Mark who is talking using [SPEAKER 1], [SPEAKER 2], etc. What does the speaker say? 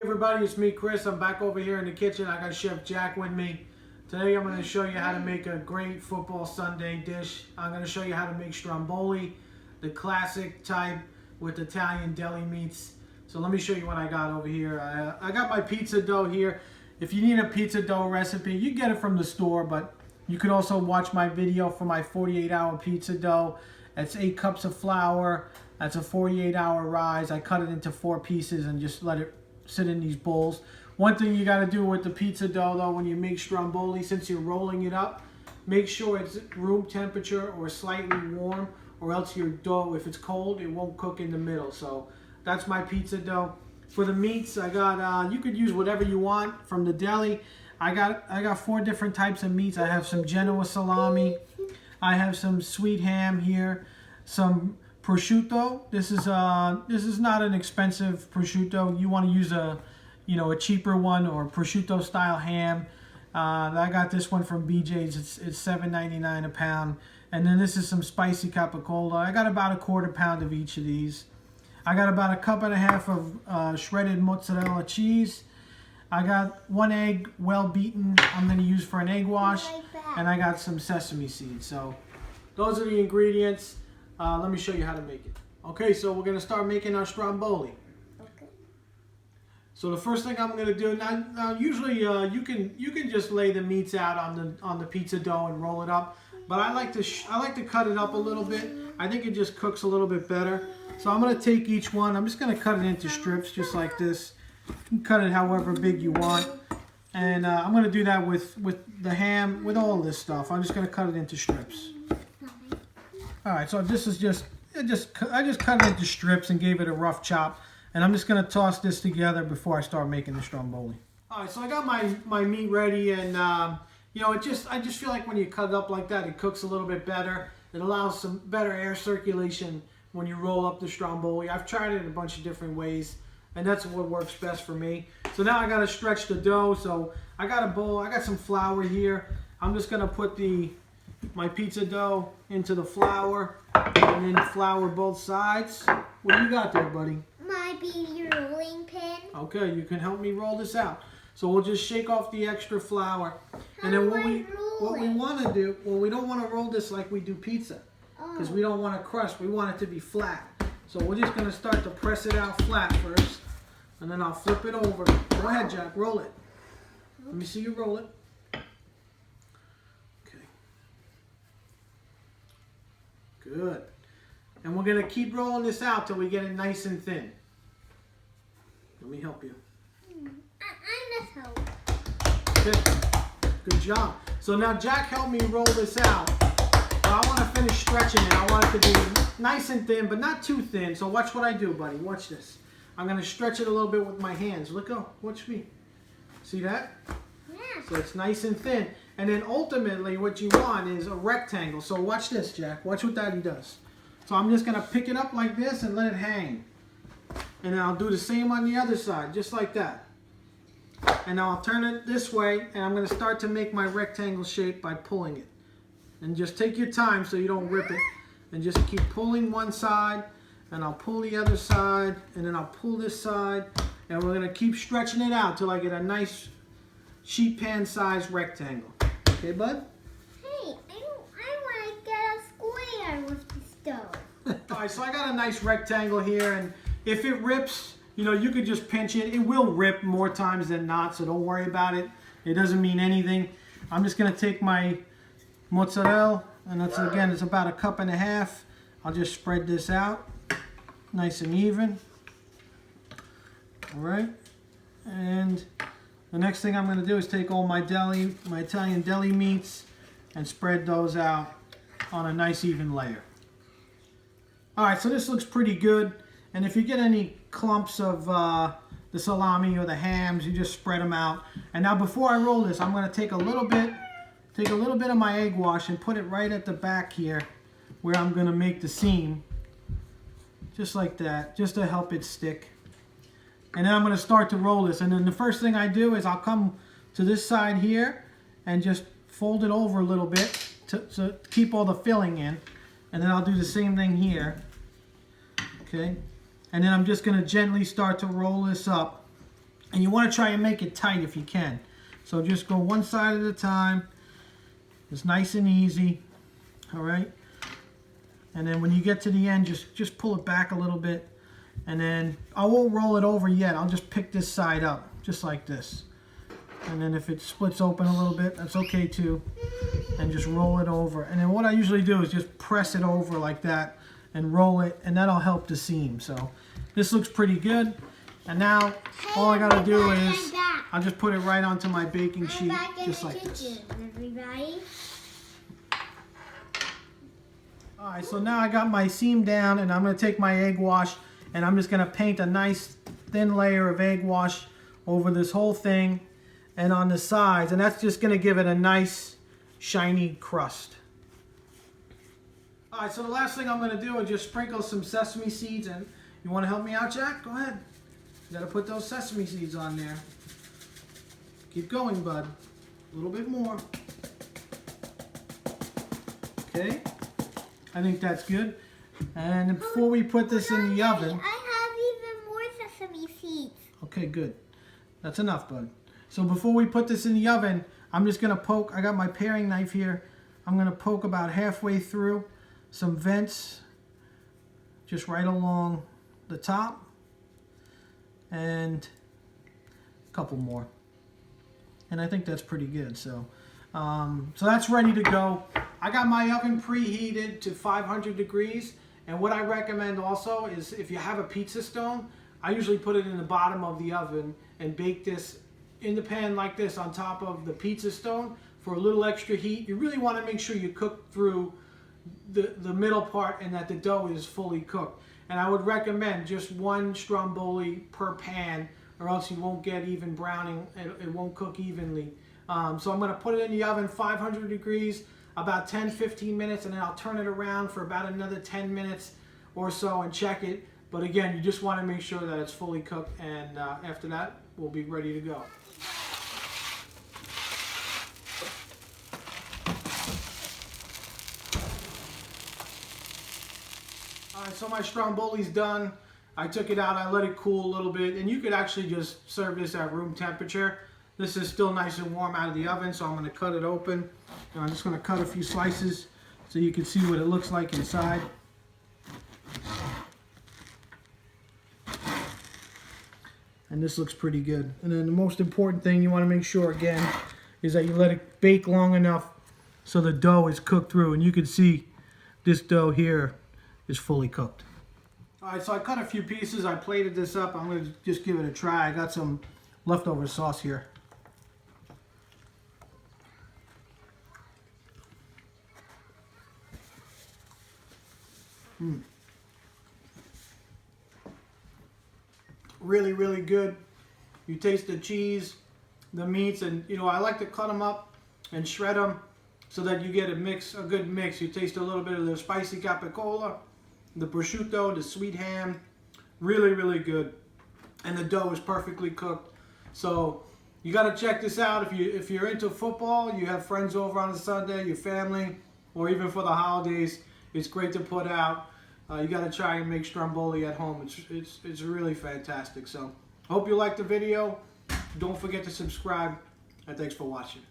[SPEAKER 1] Everybody, it's me, Chris. I'm back over here in the kitchen. I got Chef Jack with me. Today I'm going to show you how to make a great football Sunday dish. I'm going to show you how to make stromboli, the classic type with Italian deli meats. So let me show you what I got over here. I got my pizza dough here. If you need a pizza dough recipe, you get it from the store, but you could also watch my video for my 48-hour pizza dough. That's 8 cups of flour. That's a 48-hour rise. I cut it into 4 pieces and just let it sit in these bowls. One thing you got to do with the pizza dough though, when you make stromboli, since you're rolling it up, make sure it's room temperature or slightly warm, or else your dough, if it's cold, it won't cook in the middle. So that's my pizza dough. For the meats, I got you could use whatever you want from the deli. I got 4 different types of meats. I have some Genoa salami, I have some sweet ham here, some prosciutto. This is not an expensive prosciutto. You want to use a cheaper one, or prosciutto style ham. I got this one from BJ's. It's $7.99 a pound. And then this is some spicy capicola. I got about 1/4 pound of each of these. I got about 1.5 cups of shredded mozzarella cheese. I got 1 egg, well beaten. I'm going to use for an egg wash. And I got some sesame seeds. So those are the ingredients. Let me show you how to make it. Okay, so we're going to start making our stromboli. Okay. So the first thing I'm going to do now usually you can just lay the meats out on the pizza dough and roll it up, but I like to cut it up a little bit. I think it just cooks a little bit better. So I'm going to take each one. I'm just going to cut it into strips just like this. You can cut it however big you want, and I'm going to do that with the ham, with all this stuff. I'm just going to cut it into strips. All right, so this is I just cut it into strips and gave it a rough chop, and I'm just gonna toss this together before I start making the stromboli. All right, so I got my meat ready, and I just feel like when you cut it up like that, it cooks a little bit better. It allows some better air circulation when you roll up the stromboli. I've tried it in a bunch of different ways, and that's what works best for me. So now I gotta stretch the dough. So I got a bowl. I got some flour here. I'm just gonna put my pizza dough into the flour, and then flour both sides. What do you got there, buddy?
[SPEAKER 2] My baby rolling pin.
[SPEAKER 1] Okay, you can help me roll this out. So we'll just shake off the extra flour. And then what we want to do, well, we don't want to roll this like we do pizza, because we don't want to crust. We want it to be flat. So we're just going to start to press it out flat first, and then I'll flip it over. Go ahead, Jack, roll it. Let me see you roll it. Good. And we're going to keep rolling this out till we get it nice and thin. Let me help you.
[SPEAKER 2] I just help.
[SPEAKER 1] Okay. Good job. So now Jack helped me roll this out. But I want to finish stretching it. I want it to be nice and thin, but not too thin. So watch what I do, buddy. Watch this. I'm going to stretch it a little bit with my hands. Look up. Watch me. See that?
[SPEAKER 2] Yeah.
[SPEAKER 1] So it's nice and thin. And then ultimately what you want is a rectangle. So watch this, Jack. Watch what Daddy does. So I'm just going to pick it up like this and let it hang. And then I'll do the same on the other side, just like that. And now I'll turn it this way, and I'm going to start to make my rectangle shape by pulling it. And just take your time so you don't rip it. And just keep pulling one side, and I'll pull the other side, and then I'll pull this side. And we're going to keep stretching it out till I get a nice sheet pan size rectangle. Okay, bud?
[SPEAKER 2] Hey, I want to get a square with the stove.
[SPEAKER 1] All right, so I got a nice rectangle here, and if it rips, you could just pinch it. It will rip more times than not, so don't worry about it. It doesn't mean anything. I'm just going to take my mozzarella, and it's about 1.5 cups. I'll just spread this out nice and even. All right, and the next thing I'm going to do is take all my Italian deli meats and spread those out on a nice even layer. All right, so this looks pretty good. And if you get any clumps of the salami or the hams, you just spread them out. And now before I roll this, I'm going to take a little bit of my egg wash and put it right at the back here where I'm going to make the seam. Just like that, just to help it stick. And then I'm going to start to roll this. And then the first thing I do is I'll come to this side here and just fold it over a little bit to keep all the filling in. And then I'll do the same thing here. Okay. And then I'm just going to gently start to roll this up And you want to try and make it tight if you can. So just go one side at a time. It's nice and easy. All right. And then when you get to the end, just pull it back a little bit. And then I won't roll it over yet. I'll just pick this side up, just like this. And then if it splits open a little bit, that's okay too. And just roll it over. And then what I usually do is just press it over like that and roll it, and that'll help the seam. So this looks pretty good. And now all I gotta do is I'll just put it right onto my baking sheet, just like this.
[SPEAKER 2] Everybody.
[SPEAKER 1] All right, so now I got my seam down, and I'm gonna take my egg wash, and I'm just gonna paint a nice thin layer of egg wash over this whole thing and on the sides, and that's just gonna give it a nice shiny crust. All right, so the last thing I'm gonna do is just sprinkle some sesame seeds. And you wanna help me out, Jack? Go ahead. You gotta put those sesame seeds on there. Keep going, bud. A little bit more. Okay, I think that's good. And before we put this in the oven...
[SPEAKER 2] I have even more sesame seeds.
[SPEAKER 1] Okay, good. That's enough, bud. So before we put this in the oven, I'm just gonna poke, I got my paring knife here. I'm gonna poke about halfway through some vents, just right along the top, and a couple more. And I think that's pretty good. So that's ready to go. I got my oven preheated to 500 degrees. And what I recommend also is if you have a pizza stone, I usually put it in the bottom of the oven and bake this in the pan like this on top of the pizza stone for a little extra heat. You really want to make sure you cook through the middle part and that the dough is fully cooked. And I would recommend just one stromboli per pan, or else you won't get even browning. It won't cook evenly. So I'm going to put it in the oven 500 degrees about 10-15 minutes, and then I'll turn it around for about another 10 minutes or so and check it. But again, you just want to make sure that it's fully cooked, and after that we'll be ready to go. Alright, so my stromboli's done. I took it out, I let it cool a little bit, and you could actually just serve this at room temperature. This is still nice and warm out of the oven, so I'm going to cut it open. And I'm just going to cut a few slices so you can see what it looks like inside. And this looks pretty good. And then the most important thing you want to make sure, again, is that you let it bake long enough so the dough is cooked through. And you can see this dough here is fully cooked. Alright, so I cut a few pieces. I plated this up. I'm going to just give it a try. I got some leftover sauce here. Really, really good. You taste the cheese, the meats, and you know, I like to cut them up and shred them so that you get a mix, a good mix. You taste a little bit of the spicy capicola, the prosciutto, the sweet ham. Really, really good. And the dough is perfectly cooked. So you got to check this out if you're into football, you have friends over on a Sunday, your family, or even for the holidays. It's great to put out. You got to try and make stromboli at home. It's really fantastic. So I hope you liked the video. Don't forget to subscribe, and thanks for watching.